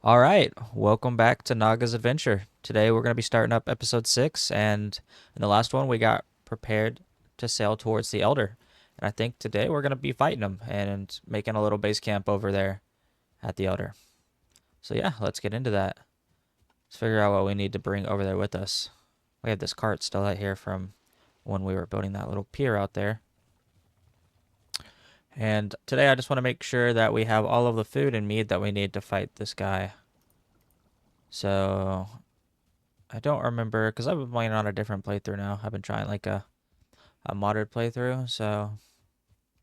All right, welcome back to Naga's Adventure. Today we're going to be starting up episode 6, and in the last one we got prepared to sail towards the Elder. And I think today we're going to be fighting him and making a little base camp over there at the Elder. So yeah, let's get into that. Let's figure out what we need to bring over there with us. We have this cart still out here from when we were building that little pier out there. And today I just want to make sure that we have all of the food and meat that we need to fight this guy. So I don't remember because I've been playing on a different playthrough now. I've been trying like a modded playthrough, so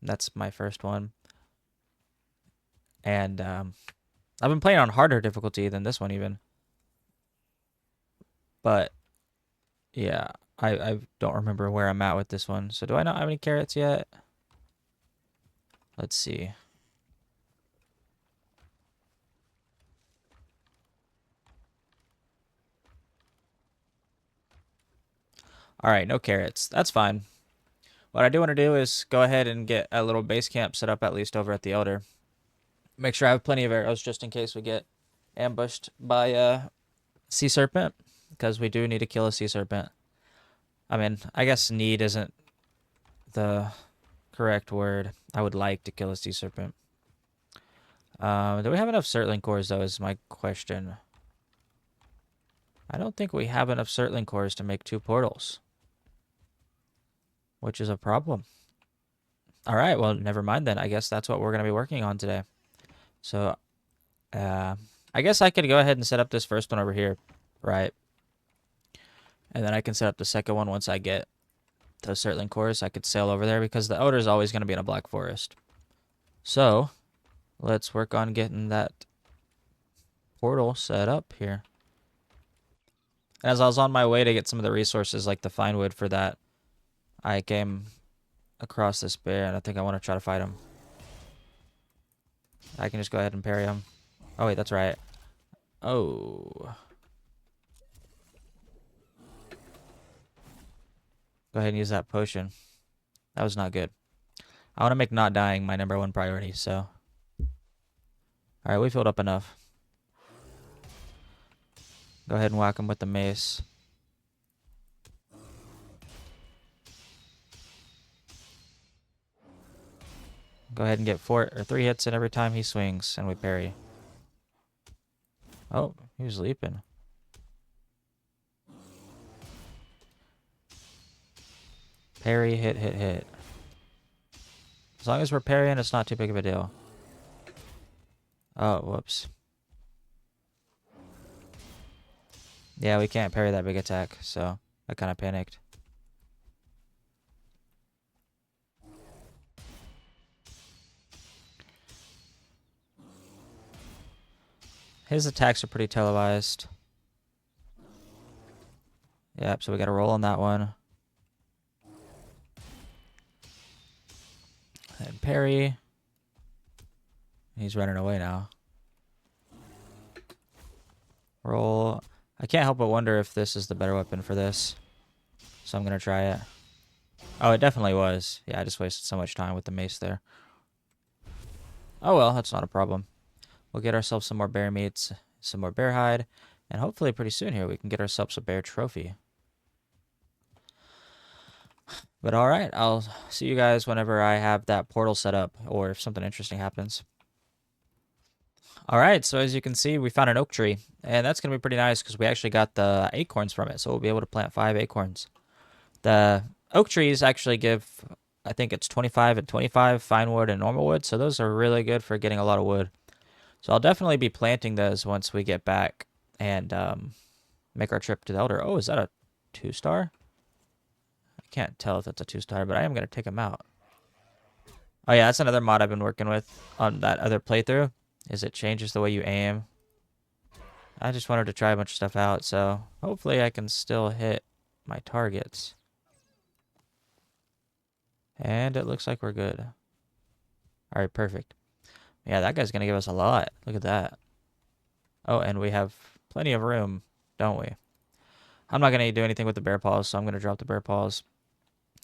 that's my first one. And I've been playing on harder difficulty than this one even. But yeah, I don't remember where I'm at with this one. So do I not have any carrots yet? Let's see. All right, no carrots. That's fine. What I do want to do is go ahead and get a little base camp set up at least over at the Elder. Make sure I have plenty of arrows just in case we get ambushed by a sea serpent, because we do need to kill a sea serpent. I mean, I guess need isn't the correct word. I would like to kill a sea serpent. Do we have enough Surtling cores, though, is my question. I don't think we have enough Surtling cores to make 2 portals, which is a problem. All right, well, never mind then. I guess that's what we're going to be working on today. So, uh, I guess I could go ahead and set up this first one over here, right? And then I can set up the second one once I get those Surtling cores. I could sail over there because the Elder is always going to be in a black forest. So, let's work on getting that portal set up here. As I was on my way to get some of the resources like the fine wood for that, I came across this bear and I think I want to try to fight him. I can just go ahead and parry him. Oh wait, that's right. Oh. Go ahead and use that potion. That was not good. I want to make not dying my #1 priority, so. Alright, we filled up enough. Go ahead and whack him with the mace. Go ahead and get 3 hits in every time he swings, and we parry. Oh, he was leaping. Parry, hit, hit, hit. As long as we're parrying, it's not too big of a deal. Oh, whoops. Yeah, we can't parry that big attack, so I kind of panicked. His attacks are pretty televised. Yep, so we got to roll on that one. And parry. He's running away now. Roll. I can't help but wonder if this is the better weapon for this. So I'm going to try it. Oh, it definitely was. Yeah, I just wasted so much time with the mace there. Oh well, that's not a problem. We'll get ourselves some more bear meats, some more bear hide, and hopefully pretty soon here we can get ourselves a bear trophy. But all right, I'll see you guys whenever I have that portal set up or if something interesting happens. All right, so as you can see, we found an oak tree, and that's going to be pretty nice because we actually got the acorns from it, so we'll be able to plant 5 acorns. The oak trees actually give, I think it's 25 and 25 fine wood and normal wood, so those are really good for getting a lot of wood. So I'll definitely be planting those once we get back and make our trip to the Elder. Oh, is that a 2-star? I can't tell if that's a 2-star, but I am going to take them out. Oh yeah, that's another mod I've been working with on that other playthrough, is it changes the way you aim. I just wanted to try a bunch of stuff out, so hopefully I can still hit my targets. And it looks like we're good. All right, perfect. Yeah, that guy's going to give us a lot. Look at that. Oh, and we have plenty of room, don't we? I'm not going to do anything with the bear paws, so I'm going to drop the bear paws.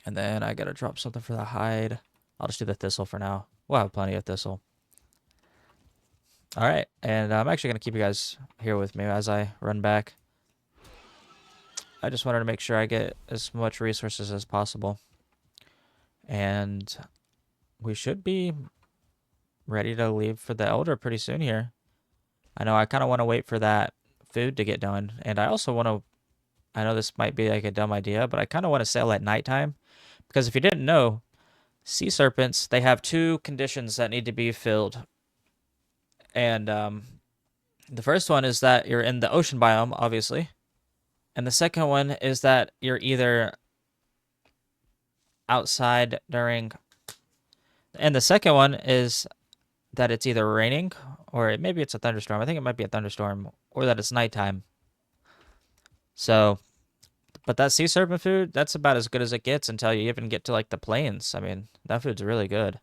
And then I got to drop something for the hide. I'll just do the thistle for now. We'll have plenty of thistle. All right, and I'm actually going to keep you guys here with me as I run back. I just wanted to make sure I get as much resources as possible. And we should be ready to leave for the Elder pretty soon here. I know I kind of want to wait for that food to get done. And I also want to, I know this might be like a dumb idea, but I kind of want to sail at nighttime. Because if you didn't know, sea serpents, they have two conditions that need to be filled. And the first one is that you're in the ocean biome, obviously. And the second one is that you're either outside during. And the second one is that it's either raining or maybe it's a thunderstorm. I think it might be a thunderstorm or that it's nighttime. So, but that sea serpent food, that's about as good as it gets until you even get to like the plains. I mean, that food's really good.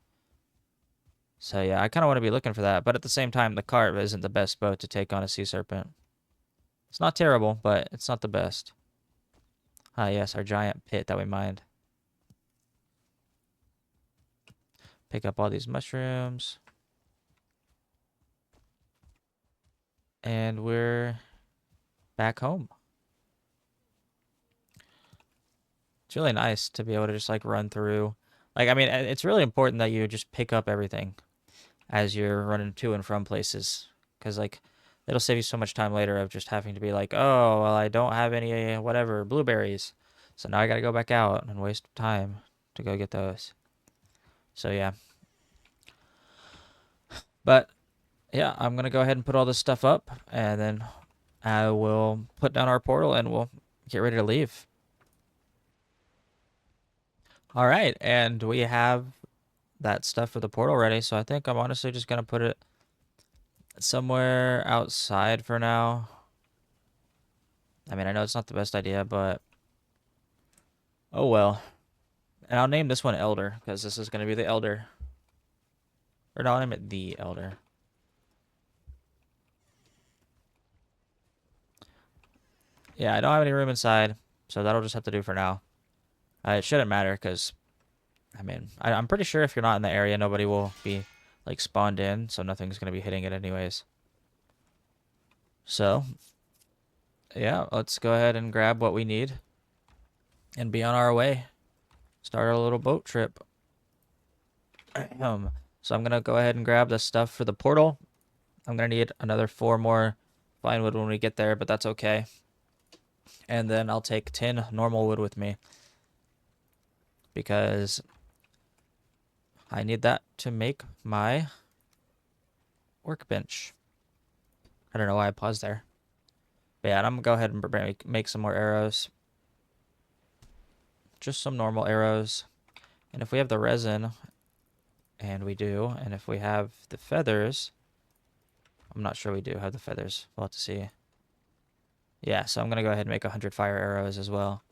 So yeah, I kind of want to be looking for that. But at the same time, the carp isn't the best boat to take on a sea serpent. It's not terrible, but it's not the best. Ah, yes, our giant pit that we mined. Pick up all these mushrooms. And we're back home. It's really nice to be able to just like run through. Like, I mean, it's really important that you just pick up everything as you're running to and from places. Because, like, it'll save you so much time later of just having to be like, oh, well, I don't have any, whatever, blueberries. So now I got to go back out and waste time to go get those. So, yeah. But, yeah, I'm going to go ahead and put all this stuff up. And then I will put down our portal and we'll get ready to leave. All right. And we have that stuff for the portal ready. So I think I'm honestly just going to put it somewhere outside for now. I mean, I know it's not the best idea, but oh well. And I'll name this one Elder because this is going to be the Elder. Or no, I'll name it the Elder. Yeah, I don't have any room inside, so that'll just have to do for now. It shouldn't matter because, I mean, I'm pretty sure if you're not in the area, nobody will be like spawned in, so nothing's going to be hitting it anyways. So, yeah, let's go ahead and grab what we need and be on our way. Start a little boat trip. So I'm gonna go ahead and grab the stuff for the portal. I'm gonna need another 4 more fine wood when we get there, but that's okay. And then I'll take 10 normal wood with me because I need that to make my workbench. I don't know why I paused there. But yeah, I'm gonna go ahead and make some more arrows. Just some normal arrows. And if we have the resin, and we do, and if we have the feathers, I'm not sure we do have the feathers. We'll have to see. Yeah, so I'm going to go ahead and make 100 fire arrows as well.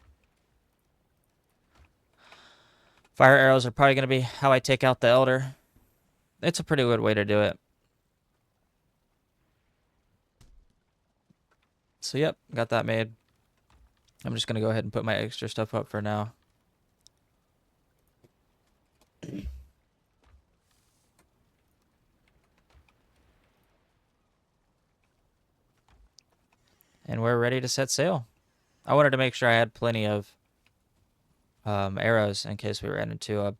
Fire arrows are probably going to be how I take out the Elder. It's a pretty good way to do it. So yep, got that made. I'm just going to go ahead and put my extra stuff up for now. And we're ready to set sail. I wanted to make sure I had plenty of arrows in case we ran into a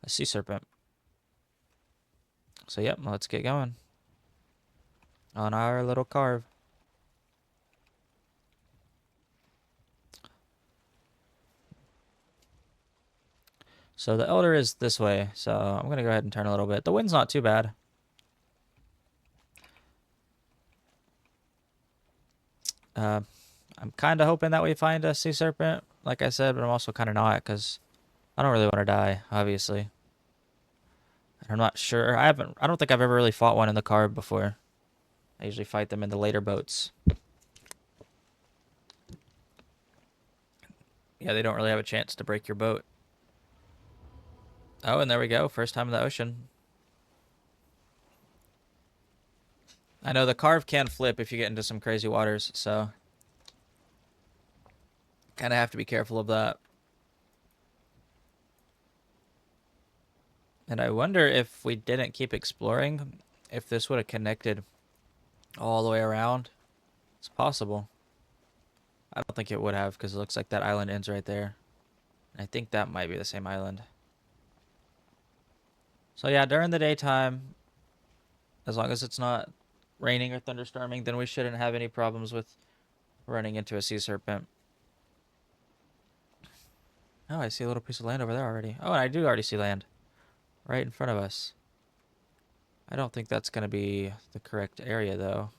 sea serpent. So yep, let's get going on our little carve. So the Elder is this way, so I'm going to go ahead and turn a little bit. The wind's not too bad. I'm kind of hoping that we find a sea serpent, like I said, but I'm also kind of not because I don't really want to die, obviously. And I'm not sure. I don't think I've ever really fought one in the carve before. I usually fight them in the later boats. Yeah, they don't really have a chance to break your boat. Oh, and there we go. First time in the ocean. I know the carve can flip if you get into some crazy waters, so kind of have to be careful of that. And I wonder if we didn't keep exploring, if this would have connected all the way around. It's possible. I don't think it would have because it looks like that island ends right there. I think that might be the same island. So yeah, during the daytime, as long as it's not raining or thunderstorming, then we shouldn't have any problems with running into a sea serpent. Oh, I see a little piece of land over there already. Oh, and I do already see land right in front of us. I don't think that's going to be the correct area, though.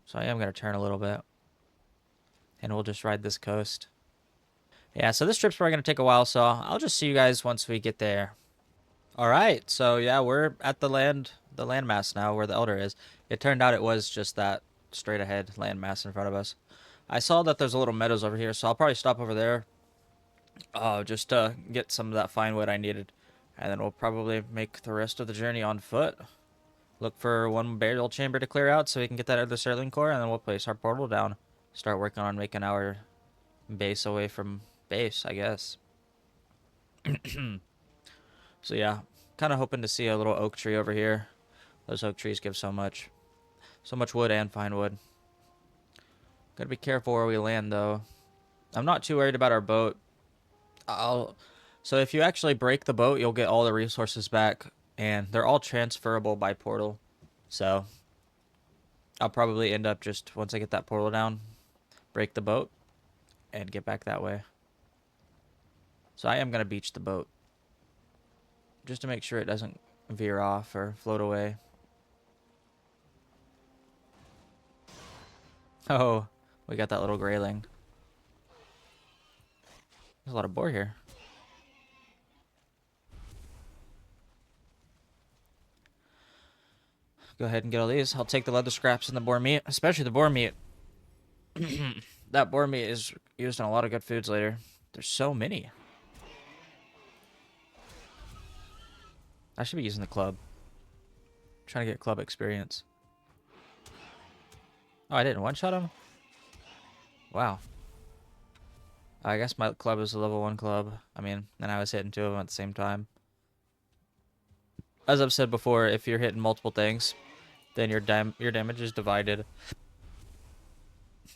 So I am going to turn a little bit. And we'll just ride this coast. Yeah, so this trip's probably going to take a while, so I'll just see you guys once we get there. All right, so yeah, we're at the landmass now where the Elder is. It turned out it was just that straight ahead landmass in front of us. I saw that there's a little meadows over here, so I'll probably stop over there just to get some of that fine wood I needed. And then we'll probably make the rest of the journey on foot. Look for one burial chamber to clear out so we can get that other Sterling core, and then we'll place our portal down. Start working on making our base away from base, I guess. So yeah, kind of hoping to see a little oak tree over here. Those oak trees give so much wood and fine wood. Gotta be careful where we land though. I'm not too worried about our boat. I'll So if you actually break the boat, you'll get all the resources back, and they're all transferable by portal. So I'll probably end up just once I get that portal down, break the boat, and get back that way. So I am gonna beach the boat just to make sure it doesn't veer off or float away. Oh, we got that little grayling. There's a lot of boar here. Go ahead and get all these. I'll take the leather scraps and the boar meat, especially the boar meat. That boar meat is used in a lot of good foods later. There's so many. I should be using the club. Trying to get club experience. Oh, I didn't one-shot him? Wow. I guess my club is a level 1 club. I mean, and I was hitting 2 of them at the same time. As I've said before, if you're hitting multiple things, then your damage is divided.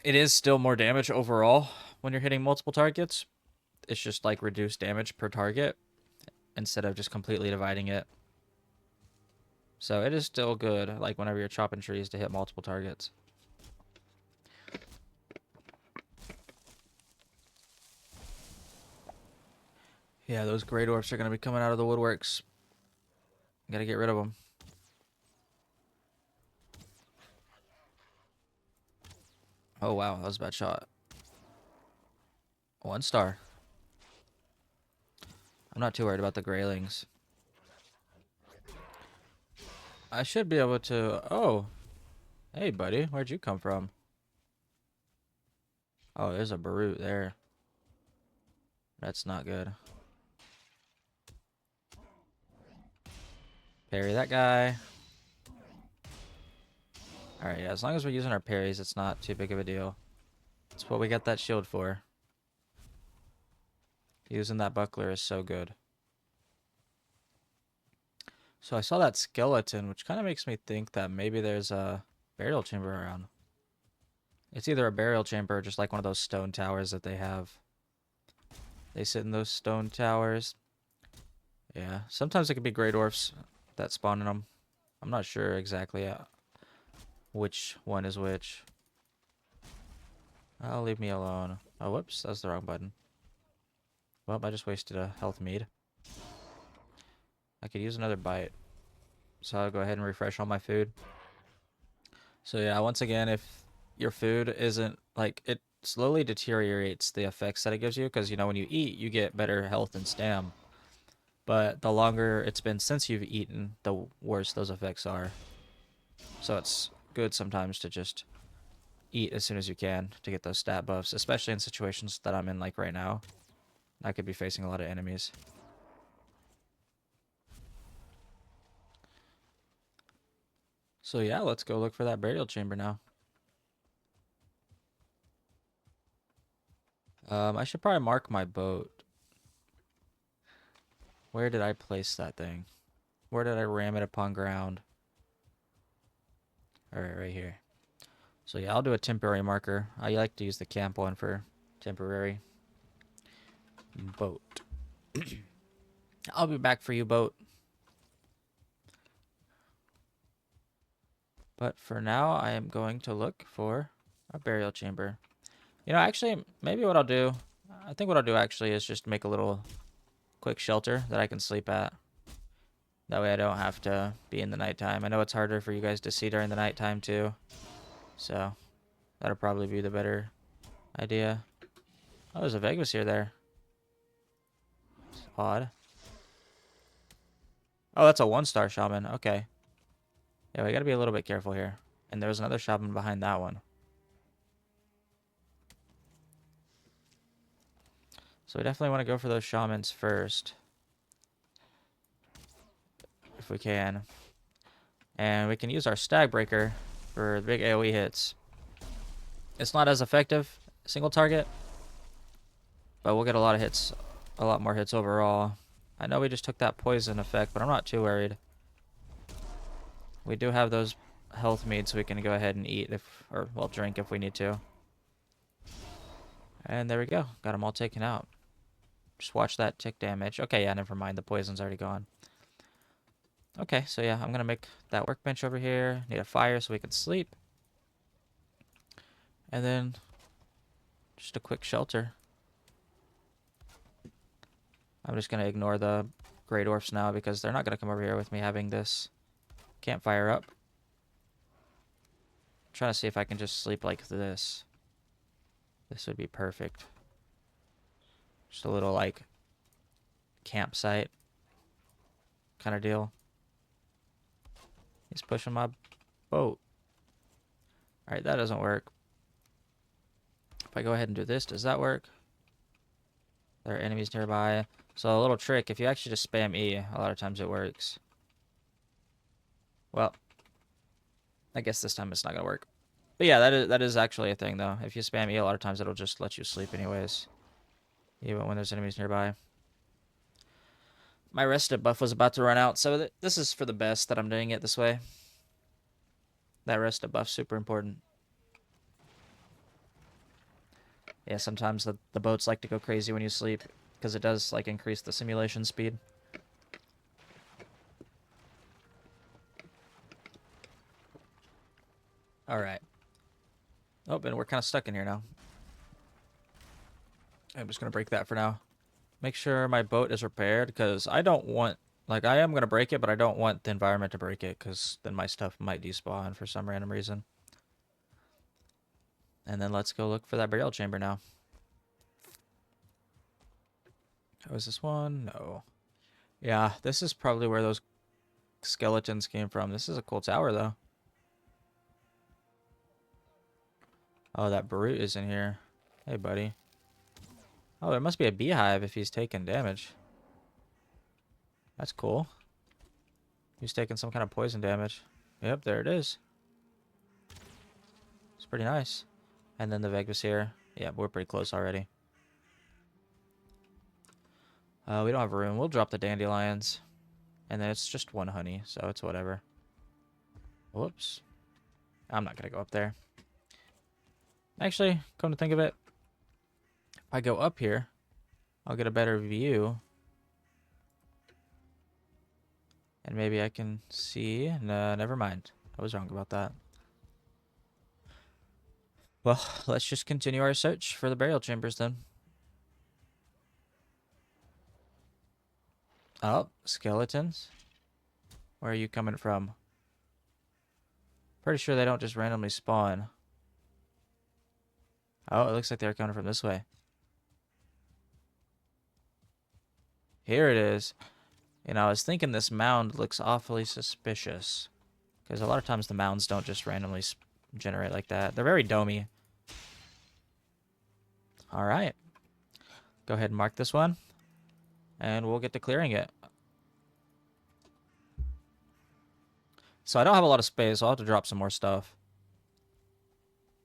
It is still more damage overall when you're hitting multiple targets. It's just like reduced damage per target instead of just completely dividing it. So it is still good, like whenever you're chopping trees, to hit multiple targets. Yeah, those gray dwarfs are going to be coming out of the woodworks. Gotta get rid of them. Oh, wow, that was a bad shot. 1 star. I'm not too worried about the graylings. I should be able to... Oh. Hey, buddy. Where'd you come from? Oh, there's a brute there. That's not good. Parry that guy. Alright, yeah, as long as we're using our parries, it's not too big of a deal. That's what we got that shield for. Using that buckler is so good. So I saw that skeleton, which kind of makes me think that maybe there's a burial chamber around. It's either a burial chamber or just like one of those stone towers that they have. They sit in those stone towers. Yeah, sometimes it could be gray dwarfs that spawn in them. I'm not sure exactly which one is which. Oh, leave me alone. Oh, whoops, that's the wrong button. Well, I just wasted a health mead. I could use another bite. So I'll go ahead and refresh all my food. So yeah, once again, if your food isn't, like, it slowly deteriorates the effects that it gives you, because, you know, when you eat, you get better health and stam. But the longer it's been since you've eaten, the worse those effects are. So it's good sometimes to just eat as soon as you can to get those stat buffs, especially in situations that I'm in, like right now. I could be facing a lot of enemies. So yeah, let's go look for that burial chamber now. I should probably mark my boat. Where did I place that thing? Where did I ram it upon ground? All right, right here. So yeah, I'll do a temporary marker. I like to use the camp one for temporary. Boat. I'll be back for you, boat. But for now, I am going to look for a burial chamber. You know, actually, maybe what I'll do, I think what I'll do actually is just make a little quick shelter that I can sleep at. That way I don't have to be in the nighttime. I know it's harder for you guys to see during the nighttime too. So that'll probably be the better idea. Oh, there's a Vegas here there. It's odd. Oh, that's a 1-star shaman. Okay. Yeah, we gotta be a little bit careful here. And there's another shaman behind that one. So we definitely want to go for those shamans first. If we can. And we can use our stag breaker for the big AoE hits. It's not as effective, single target. But we'll get a lot of hits. A lot more hits overall. I know we just took that poison effect, but I'm not too worried. We do have those health meats we can go ahead and eat if, or well, drink if we need to. And there we go. Got them all taken out. Just watch that tick damage. Okay, yeah, never mind. The poison's already gone. Okay, so yeah, I'm going to make that workbench over here. Need a fire so we can sleep. And then just a quick shelter. I'm just going to ignore the Grey Dwarfs now because they're not going to come over here with me having this campfire up. I'm trying to see if I can just sleep like this. This would be perfect. Just a little, like, campsite kind of deal. He's pushing my boat. Alright, that doesn't work. If I go ahead and do this, does that work? There are enemies nearby. So a little trick, if you actually just spam E, a lot of times it works. Well, I guess this time it's not going to work. But yeah, that is actually a thing, though. If you spam E, a lot of times it'll just let you sleep anyways. Even when there's enemies nearby. My rested buff was about to run out, so this is for the best that I'm doing it this way. That rested buff's super important. Yeah, sometimes the boats like to go crazy when you sleep, because it does, like, increase the simulation speed. Alright. Oh, and we're kind of stuck in here now. I'm just going to break that for now. Make sure my boat is repaired, because I don't want... Like, I am going to break it, but I don't want the environment to break it, because then my stuff might despawn for some random reason. And then let's go look for that burial chamber now. Oh, is this one? No. Yeah, this is probably where those skeletons came from. This is a cool tower, though. Oh, that brute is in here. Hey, buddy. Oh, there must be a beehive if he's taking damage. That's cool. He's taking some kind of poison damage. Yep, there it is. It's pretty nice. And then the Vegas here. Yeah, we're pretty close already. We don't have room. We'll drop the dandelions. And then it's just one honey, so it's whatever. Whoops. I'm not going to go up there. Actually, come to think of it, if I go up here, I'll get a better view. And maybe I can see. No, never mind. I was wrong about that. Well, let's just continue our search for the burial chambers then. Oh, skeletons. Where are you coming from? Pretty sure they don't just randomly spawn. Oh, it looks like they're coming from this way. Here it is. You know, I was thinking this mound looks awfully suspicious. Because a lot of times the mounds don't just randomly generate like that. They're very domey. Alright. Go ahead and mark this one. And we'll get to clearing it. So I don't have a lot of space, so I'll have to drop some more stuff.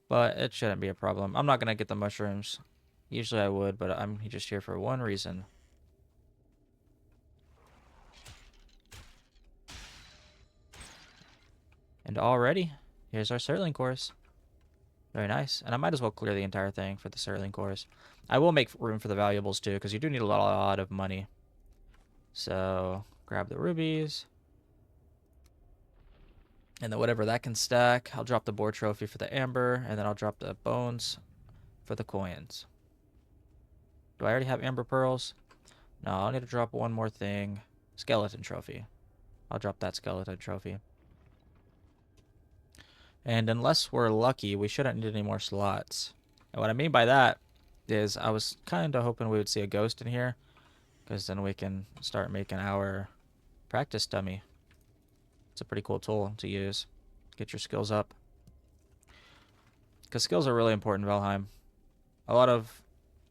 But it shouldn't be a problem. I'm not going to get the mushrooms. Usually I would, but I'm just here for one reason. And already, Here's our Surtling cores. Very nice. And I might as well clear the entire thing for the Surtling cores. I will make room for the valuables too, because you do need a lot of money. So grab the rubies. And then whatever that can stack, I'll drop the boar trophy for the amber, and then I'll drop the bones for the coins. Do I already have amber pearls? No, I'll need to drop one more thing. Skeleton trophy. I'll drop that skeleton trophy. And unless we're lucky, we shouldn't need any more slots. And what I mean by that is I was kind of hoping we would see a ghost in here, because then we can start making our practice dummy. It's a pretty cool tool to use. Get your skills up. Because skills are really important in Valheim. A lot of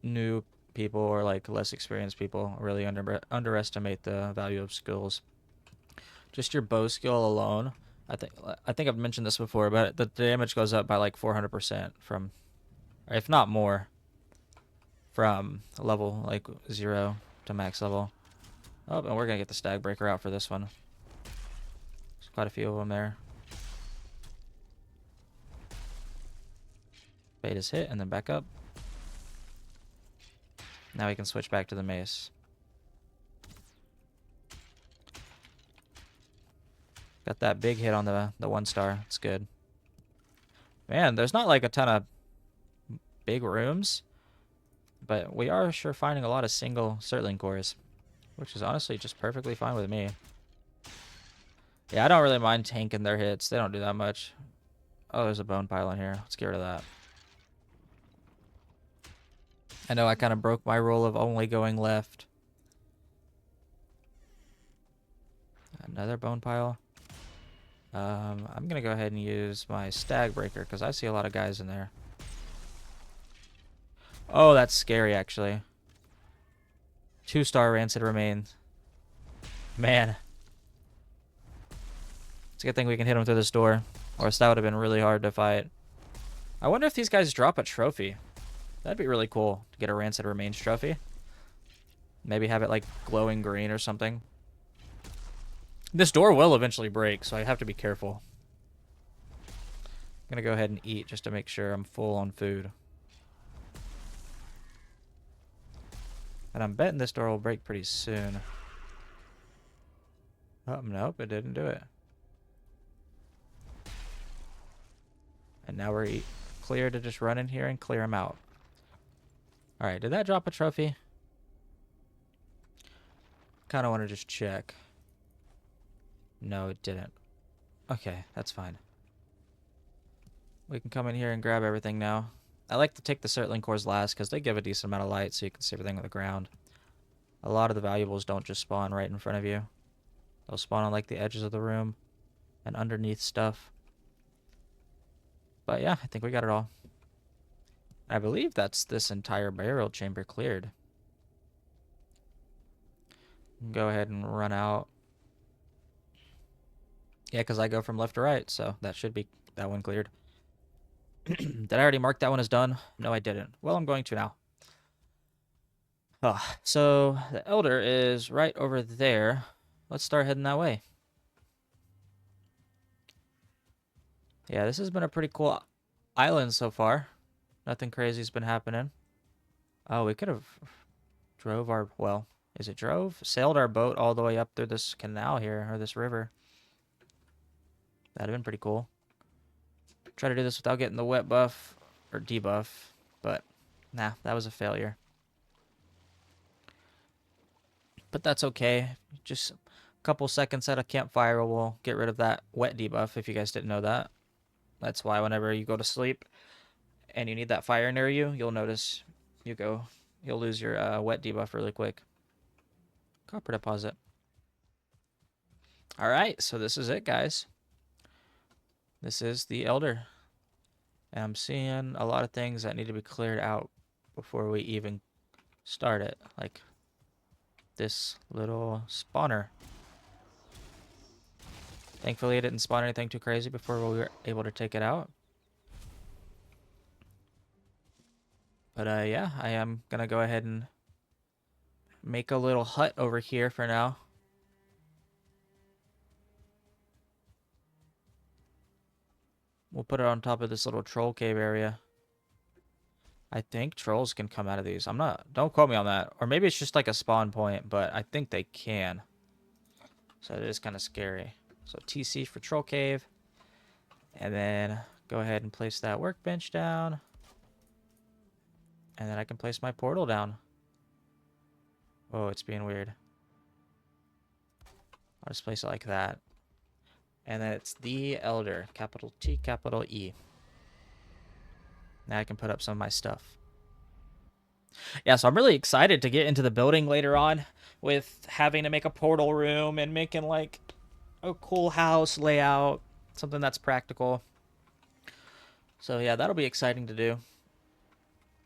new people or like less experienced people really underestimate the value of skills. Just your bow skill alone, I think I've mentioned this before, but the damage goes up by like 400% from, or if not more, from level like 0 to max level. Oh, and we're gonna get the stag breaker out for this one. There's quite a few of them there. Bait is hit and then back up. Now we can switch back to the mace. Got that big hit on the 1-star. It's good. Man, there's not like a ton of big rooms, but we are sure finding a lot of single Surtling cores, which is honestly just perfectly fine with me. Yeah, I don't really mind tanking their hits. They don't do that much. Oh, there's a bone pile in here. Let's get rid of that. I know I kind of broke my rule of only going left. Another bone pile. I'm going to go ahead and use my stag breaker because I see a lot of guys in there. Oh, that's scary, actually. 2-star rancid remains. Man. It's a good thing we can hit him through this door, or else that would have been really hard to fight. I wonder if these guys drop a trophy. That'd be really cool to get a rancid remains trophy. Maybe have it like glowing green or something. This door will eventually break, so I have to be careful. I'm gonna go ahead and eat just to make sure I'm full on food. And I'm betting this door will break pretty soon. Oh, nope, it didn't do it. And now we're clear to just run in here and clear them out. Alright, did that drop a trophy? Kind of want to just check. No, it didn't. Okay, that's fine. We can come in here and grab everything now. I like to take the Surtling cores last because they give a decent amount of light so you can see everything on the ground. A lot of the valuables don't just spawn right in front of you. They'll spawn on like the edges of the room and underneath stuff. But yeah, I think we got it all. I believe that's this entire burial chamber cleared. Go ahead and run out. Yeah, because I go from left to right, so that should be that one cleared. Did I already mark that one as done? No, I didn't. Well, I'm going to now. So the Elder is right over there. Let's start heading that way. Yeah, this has been a pretty cool island so far. Nothing crazy's been happening. Oh, we could have drove our, well, is it drove? Sailed our boat all the way up through this canal here, or this river. That'd have been pretty cool. Try to do this without getting the wet buff, or debuff, but nah, that was a failure. But that's okay. Just a couple seconds at a campfire will get rid of that wet debuff, if you guys didn't know that. That's why whenever you go to sleep and you need that fire near you, you'll notice you'll lose your wet debuff really quick. Copper deposit. All right, so this is it, guys. This is the Elder. And I'm seeing a lot of things that need to be cleared out before we even start it. Like this little spawner. Thankfully, it didn't spawn anything too crazy before we were able to take it out. But yeah, I am going to go ahead and make a little hut over here for now. We'll put it on top of this little troll cave area. I think trolls can come out of these. I'm not... Don't quote me on that. Or maybe it's just like a spawn point, but I think they can. So it is kind of scary. So TC for troll cave. And then go ahead and place that workbench down. And then I can place my portal down. Oh, it's being weird. I'll just place it like that. And then it's the Elder. Capital T, capital E. Now I can put up some of my stuff. Yeah, so I'm really excited to get into the building later on with having to make a portal room and making like a cool house layout. Something that's practical. So yeah, that'll be exciting to do.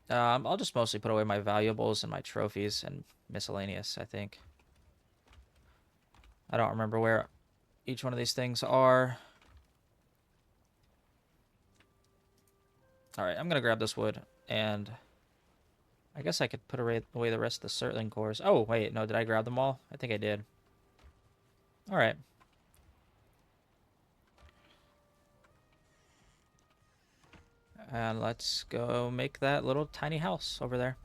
I'll just mostly put away my valuables and my trophies and miscellaneous, I think. I don't remember where each one of these things are. Alright, I'm going to grab this wood, and I guess I could put away the rest of the Surtling cores. Oh, wait, no, did I grab them all? I think I did. Alright. And let's go make that little tiny house over there.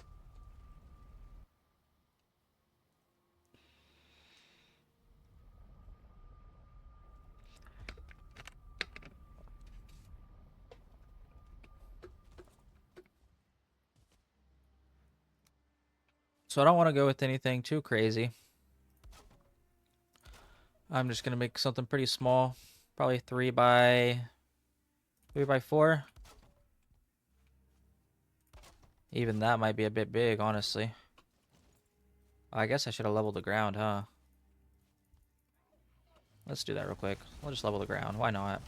So I don't want to go with anything too crazy. I'm just going to make something pretty small. Probably 3 by 4. Even that might be a bit big, honestly. I guess I should have leveled the ground, huh? Let's do that real quick. We'll just level the ground. Why not?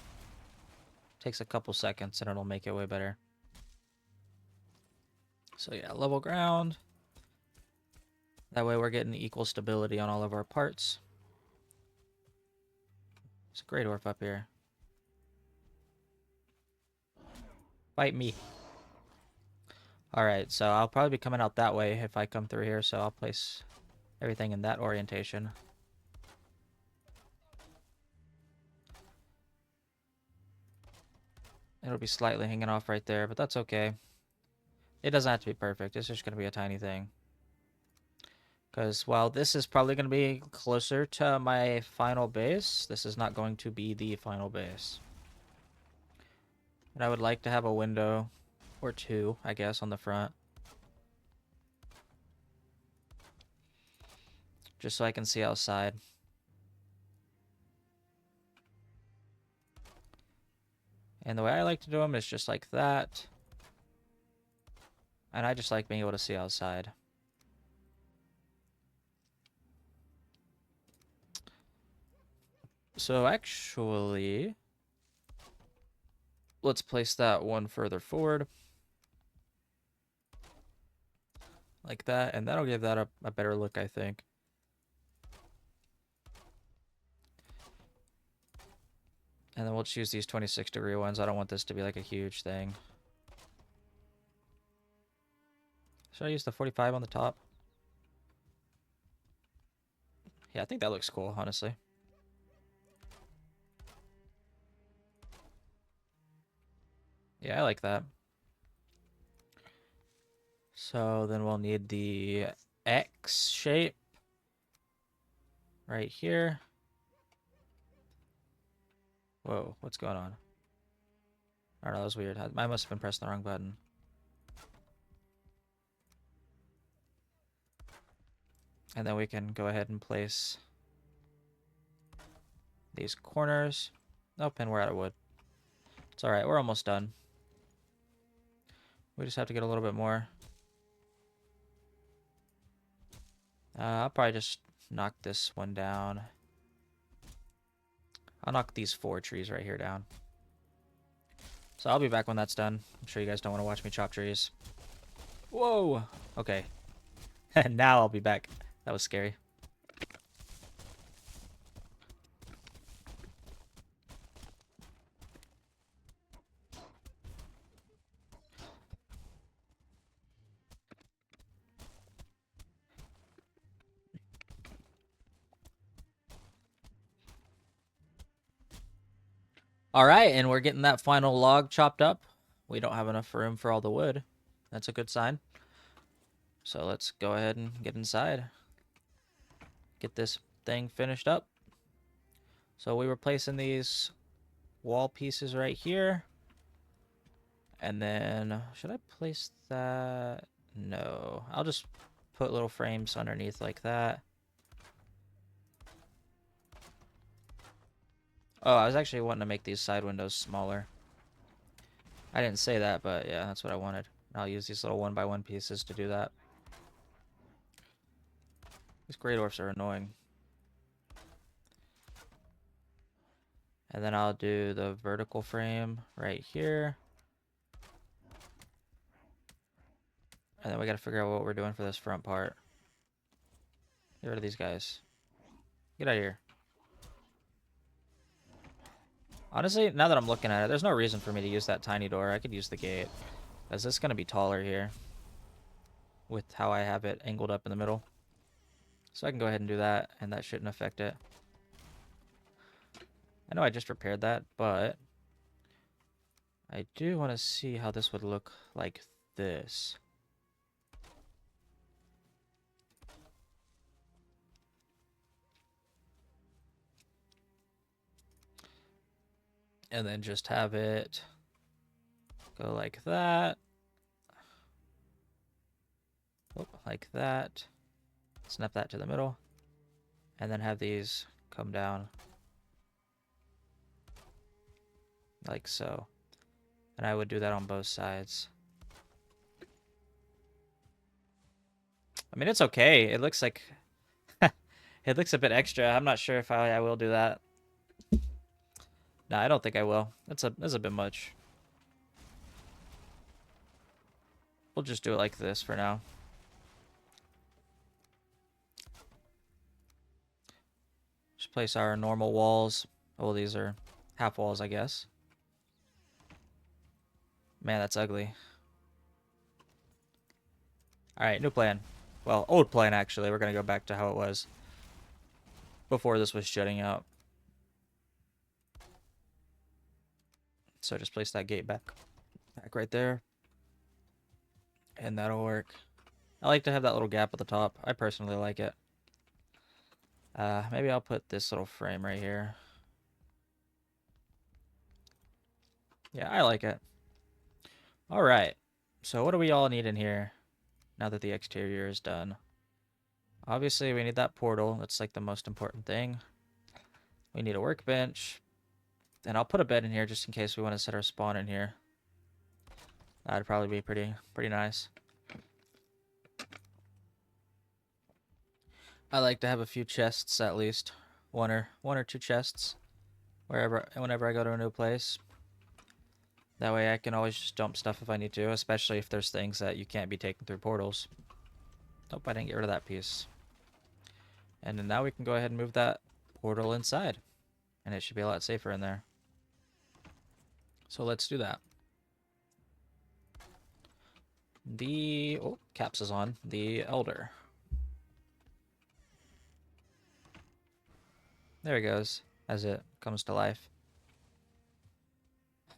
Takes a couple seconds and it'll make it way better. So yeah, level ground. That way we're getting equal stability on all of our parts. It's a great orb up here. Fight me. Alright, so I'll probably be coming out that way if I come through here, so I'll place everything in that orientation. It'll be slightly hanging off right there, but that's okay. It doesn't have to be perfect. It's just going to be a tiny thing. Because while this is probably going to be closer to my final base, this is not going to be the final base. And I would like to have a window or two, I guess, on the front. Just so I can see outside. And the way I like to do them is just like that. And I just like being able to see outside. So actually, let's place that one further forward. Like that, and that'll give that a better look, I think. And then we'll choose these 26-degree ones. I don't want this to be like a huge thing. Should I use the 45 on the top? Yeah, I think that looks cool, honestly. Yeah, I like that. So then we'll need the X shape right here. Whoa, what's going on? I don't know, that was weird. I must have been pressing the wrong button. And then we can go ahead and place these corners. Nope, and we're out of wood. It's alright, we're almost done. We just have to get a little bit more. I'll probably just knock this one down. I'll knock these 4 trees right here down. So I'll be back when that's done. I'm sure you guys don't want to watch me chop trees. Whoa! Okay. Now I'll be back. That was scary. All right, and we're getting that final log chopped up. We don't have enough room for all the wood. That's a good sign. So let's go ahead and get inside. Get this thing finished up. So we were placing these wall pieces right here. And then, should I place that? No, I'll just put little frames underneath like that. Oh, I was actually wanting to make these side windows smaller. I didn't say that, but yeah, that's what I wanted. I'll use these little 1x1 pieces to do that. These gray dwarfs are annoying. And then I'll do the vertical frame right here. And then we gotta figure out what we're doing for this front part. Get rid of these guys. Get out of here. Honestly, now that I'm looking at it, there's no reason for me to use that tiny door. I could use the gate. Because this is going to be taller here. With how I have it angled up in the middle. So I can go ahead and do that, and that shouldn't affect it. I know I just repaired that, but I do want to see how this would look like this. And then just have it go like that. Oh, like that. Snap that to the middle. And then have these come down. Like so. And I would do that on both sides. I mean, it's okay. It looks like... it looks a bit extra. I'm not sure if I will do that. No, I don't think I will. That's a bit much. We'll just do it like this for now. Just place our normal walls. Oh, these are half walls, I guess. Man, that's ugly. Alright, new plan. Well, old plan, actually. We're going to go back to how it was before this was shutting out. So just place that gate back right there. And that'll work. I like to have that little gap at the top. I personally like it. Maybe I'll put this little frame right here. Yeah, I like it. Alright. So what do we all need in here now that the exterior is done? Obviously, we need that portal. That's like the most important thing. We need a workbench. And I'll put a bed in here just in case we want to set our spawn in here. That'd probably be pretty nice. I like to have a few chests at least. One or two chests. Whenever I go to a new place. That way I can always just dump stuff if I need to, especially if there's things that you can't be taken through portals. Nope, I didn't get rid of that piece. And then now we can go ahead and move that portal inside. And it should be a lot safer in there. So let's do that. Oh, caps is on. The Elder. There he goes, as it comes to life.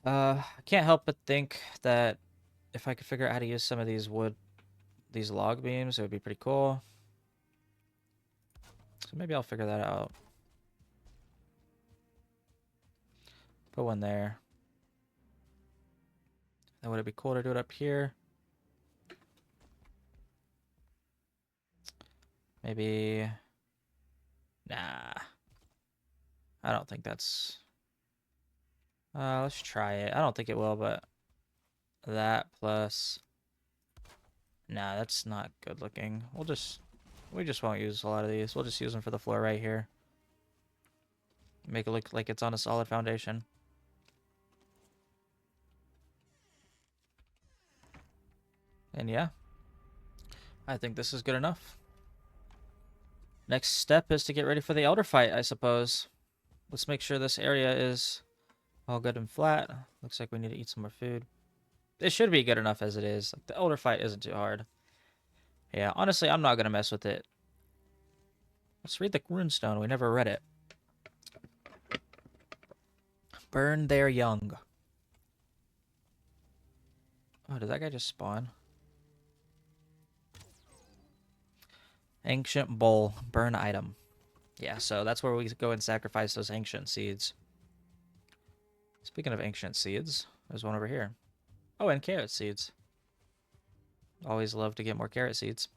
I can't help but think that if I could figure out how to use some of these log beams, it would be pretty cool. So maybe I'll figure that out. Put one there. Then would it be cool to do it up here? Maybe... Nah. I don't think that's... let's try it. I don't think it will, but... That plus... Nah, that's not good looking. We just won't use a lot of these. We'll just use them for the floor right here. Make it look like it's on a solid foundation. And yeah. I think this is good enough. Next step is to get ready for the Elder fight, I suppose. Let's make sure this area is all good and flat. Looks like we need to eat some more food. It should be good enough as it is. Like, the Elder fight isn't too hard. Yeah, honestly, I'm not going to mess with it. Let's read the runestone. We never read it. Burn their young. Oh, did that guy just spawn? Ancient bowl. Burn item. Yeah, so that's where we go and sacrifice those ancient seeds. Speaking of ancient seeds, there's one over here. Oh, and carrot seeds. Always love to get more carrot seeds.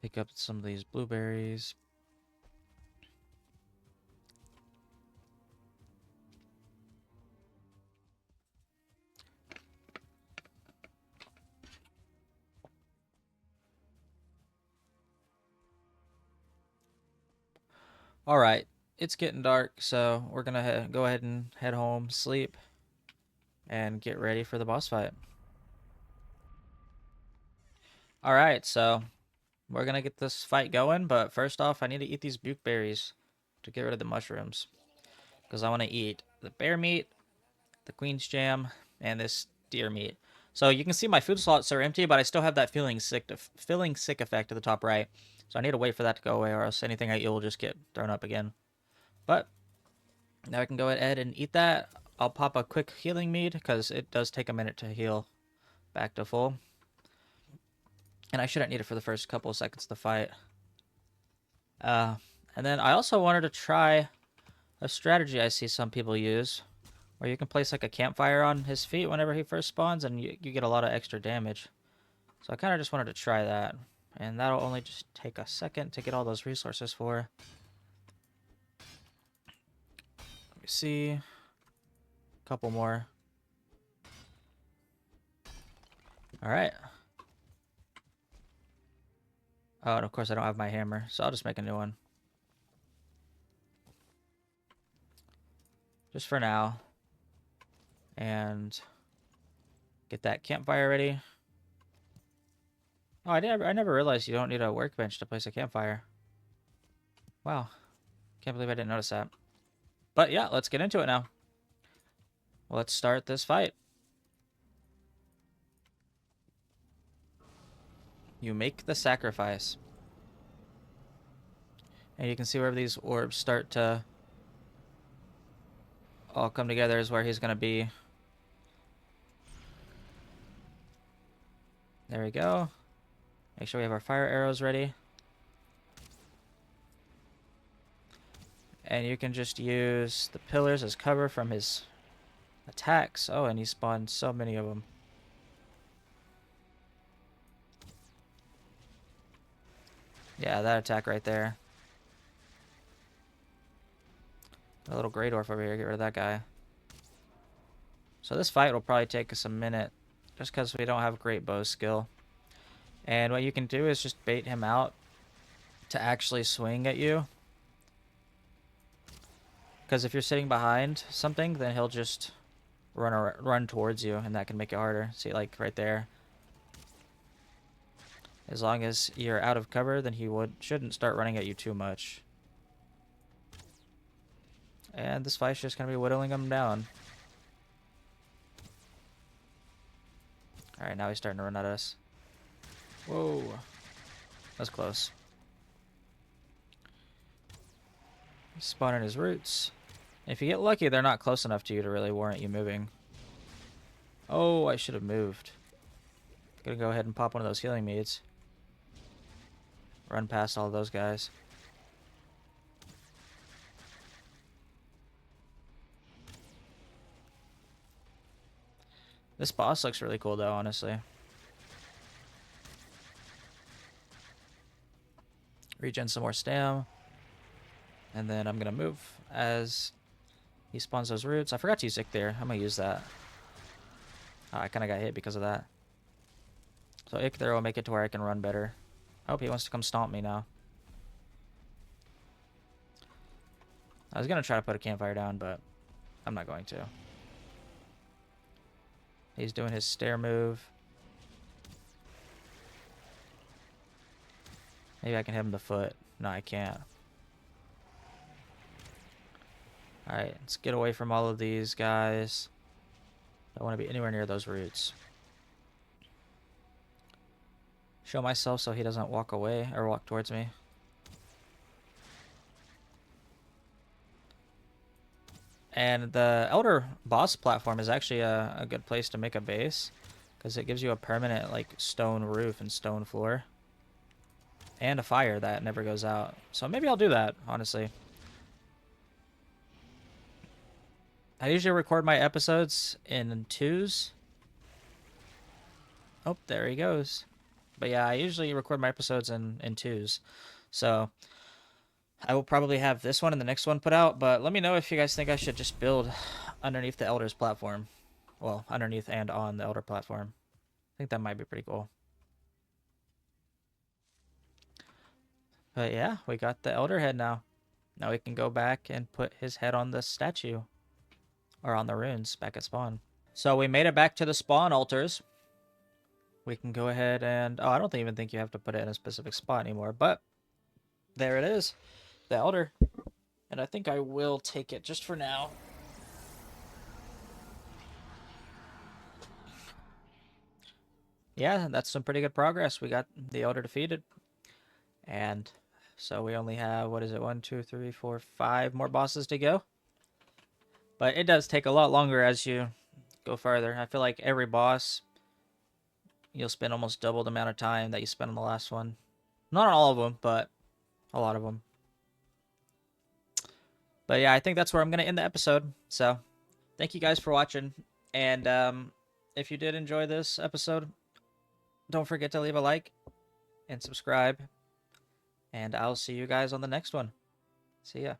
Pick up some of these blueberries. All right, it's getting dark, so we're gonna go ahead and head home, sleep, and get ready for the boss fight. All right, so we're gonna get this fight going, but first off, I need to eat these bukeberries to get rid of the mushrooms, because I want to eat the bear meat, the queen's jam, and this deer meat. So you can see my food slots are empty, but I still have that feeling sick effect at the top right. So I need to wait for that to go away, or else anything I eat will just get thrown up again. But now I can go ahead and eat that. I'll pop a quick healing mead because it does take a minute to heal back to full. And I shouldn't need it for the first couple of seconds of the fight. And then I also wanted to try a strategy I see some people use, where you can place like a campfire on his feet whenever he first spawns, and you get a lot of extra damage. So I kind of just wanted to try that. And that'll only just take a second to get all those resources for. Let me see. A couple more. Alright. Oh, and of course I don't have my hammer, so I'll just make a new one. Just for now. And get that campfire ready. Oh, I never realized you don't need a workbench to place a campfire. Wow. Can't believe I didn't notice that. But yeah, let's get into it now. Let's start this fight. You make the sacrifice. And you can see where these orbs start to all come together is where he's going to be. There we go. Make sure we have our fire arrows ready. And you can just use the pillars as cover from his attacks. Oh, and he spawned so many of them. Yeah, that attack right there. A little Grey Dwarf over here. Get rid of that guy. So this fight will probably take us a minute, just because we don't have great bow skill. And what you can do is just bait him out to actually swing at you. Because if you're sitting behind something, then he'll just run towards you, and that can make it harder. See, like right there. As long as you're out of cover, then he shouldn't start running at you too much. And this fight's just going to be whittling him down. Alright, now he's starting to run at us. Whoa. That's close. He's spawning his roots. And if you get lucky, they're not close enough to you to really warrant you moving. Oh, I should have moved. Gonna go ahead and pop one of those healing meads. Run past all of those guys. This boss looks really cool though, honestly. Regen some more stam. And then I'm gonna move as he spawns those roots. I forgot to use Ick there. I'm gonna use that. Oh, I kinda got hit because of that. So Ick there will make it to where I can run better. I hope he wants to come stomp me now. I was gonna try to put a campfire down, but I'm not going to. He's doing his stair move. Maybe I can hit him the foot. No, I can't. Alright, let's get away from all of these guys. Don't want to be anywhere near those roots. Show myself so he doesn't walk away or walk towards me. And the Elder boss platform is actually a good place to make a base, because it gives you a permanent like stone roof and stone floor, and a fire that never goes out. So maybe I'll do that, honestly. I usually record my episodes in twos. Oh, there he goes. But yeah, I usually record my episodes in twos. So I will probably have this one and the next one put out, but let me know if you guys think I should just build underneath the Elder's platform. Well, underneath and on the Elder platform. I think that might be pretty cool. But yeah, we got the Elder head now. Now we can go back and put his head on the statue. Or on the runes back at spawn. So we made it back to the spawn altars. We can go ahead and... Oh, I don't even think you have to put it in a specific spot anymore. But there it is. The Elder. And I think I will take it just for now. Yeah, that's some pretty good progress. We got the Elder defeated. And so we only have, what is it, 1, 2, 3, 4, 5 more bosses to go. But it does take a lot longer as you go farther. I feel like every boss, you'll spend almost double the amount of time that you spent on the last one. Not on all of them, but a lot of them. But yeah, I think that's where I'm going to end the episode. So thank you guys for watching. And if you did enjoy this episode, don't forget to leave a like and subscribe. And I'll see you guys on the next one. See ya.